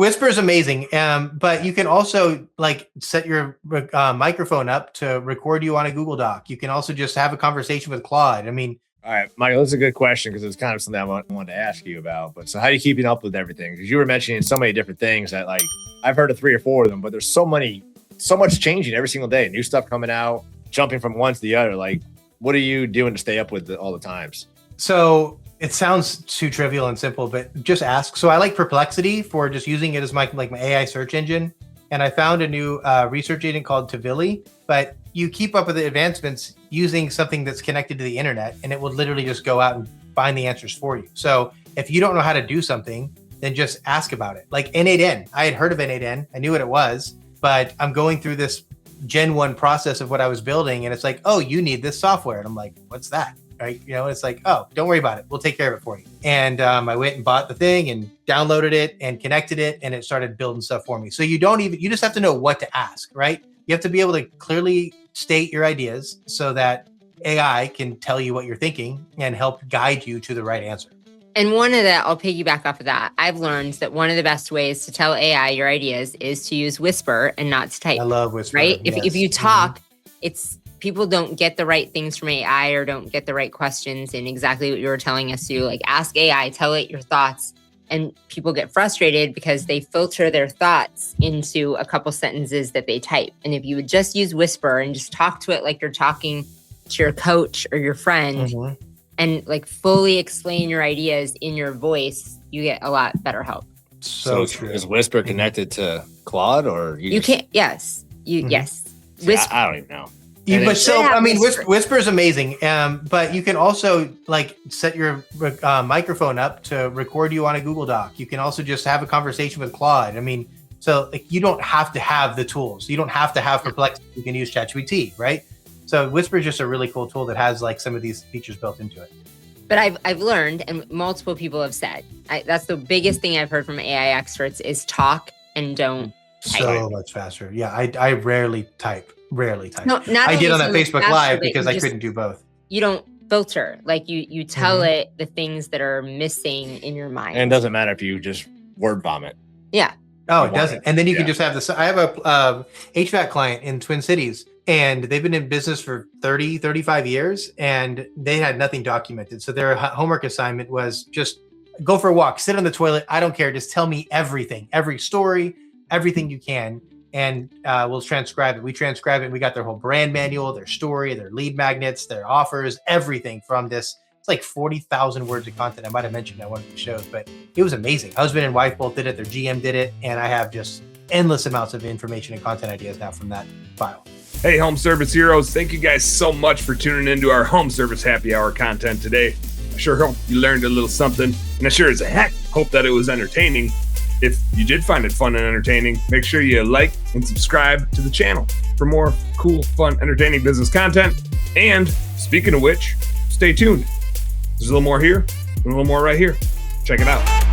Wispr is amazing, but you can also like set your microphone up to record you on a Google Doc. You can also just have a conversation with Claude. I mean, all right, Michael, that's a good question because it's kind of something I wanted to ask you about. But so how are you keeping up with everything? Because you were mentioning so many different things that like I've heard of 3 or 4 of them, but there's so much changing every single day. New stuff coming out, jumping from one to the other. Like, what are you doing to stay up with all the times? So it sounds too trivial and simple, but just ask. So I like Perplexity for just using it as my AI search engine. And I found a new research agent called Tavili, but you keep up with the advancements using something that's connected to the internet, and it will literally just go out and find the answers for you. So if you don't know how to do something, then just ask about it. Like N8N, I had heard of N8N. I knew what it was, but I'm going through this Gen 1 process of what I was building. And it's like, oh, you need this software. And I'm like, what's that? Right? You know, it's like, oh, don't worry about it. We'll take care of it for you. And I went and bought the thing and downloaded it and connected it, and it started building stuff for me. So you just have to know what to ask, right? You have to be able to clearly state your ideas so that AI can tell you what you're thinking and help guide you to the right answer. And I'll piggyback off of that. I've learned that one of the best ways to tell AI your ideas is to use Wispr and not to type. I love Wispr. Right? Yes. If you talk, people don't get the right things from AI or don't get the right questions, and exactly what you were telling us to, like, ask AI, tell it your thoughts. And people get frustrated because they filter their thoughts into a couple sentences that they type. And if you would just use Wispr and just talk to it like you're talking to your coach or your friend, and like fully explain your ideas in your voice, you get a lot better help. So true. Is Wispr connected to Claude, or you can't? Yes, yes. Wispr, I don't even know. Wispr is amazing, but you can also like set your microphone up to record you on a Google Doc. You can also just have a conversation with Claude. I mean, so like, you don't have to have the tools. You don't have to have Perplexity. You can use ChatGPT, right? So Wispr is just a really cool tool that has like some of these features built into it. But I've learned, and multiple people have said, that's the biggest thing I've heard from AI experts is talk and don't type. So much faster. Yeah, I rarely type. No, I did on that Facebook Live because I couldn't do both. You don't filter. Like you tell it the things that are missing in your mind. And it doesn't matter if you just word vomit. Yeah. Oh, it doesn't. And then you can just have this. I have a HVAC client in Twin Cities, and they've been in business for 30, 35 years, and they had nothing documented. So their homework assignment was just go for a walk, sit on the toilet. I don't care. Just tell me everything, every story, everything you can. And we'll transcribe it. We transcribe it. We got their whole brand manual, their story, their lead magnets, their offers, everything from this. It's like 40,000 words of content. I might have mentioned that one of the shows, but it was amazing. Husband and wife both did it. Their GM did it. And I have just endless amounts of information and content ideas now from that file. Hey, home service heroes. Thank you guys so much for tuning into our home service happy hour content today. I sure hope you learned a little something. And I sure as heck hope that it was entertaining. If you did find it fun and entertaining, make sure you like and subscribe to the channel for more cool, fun, entertaining business content. And speaking of which, stay tuned. There's a little more here and a little more right here. Check it out.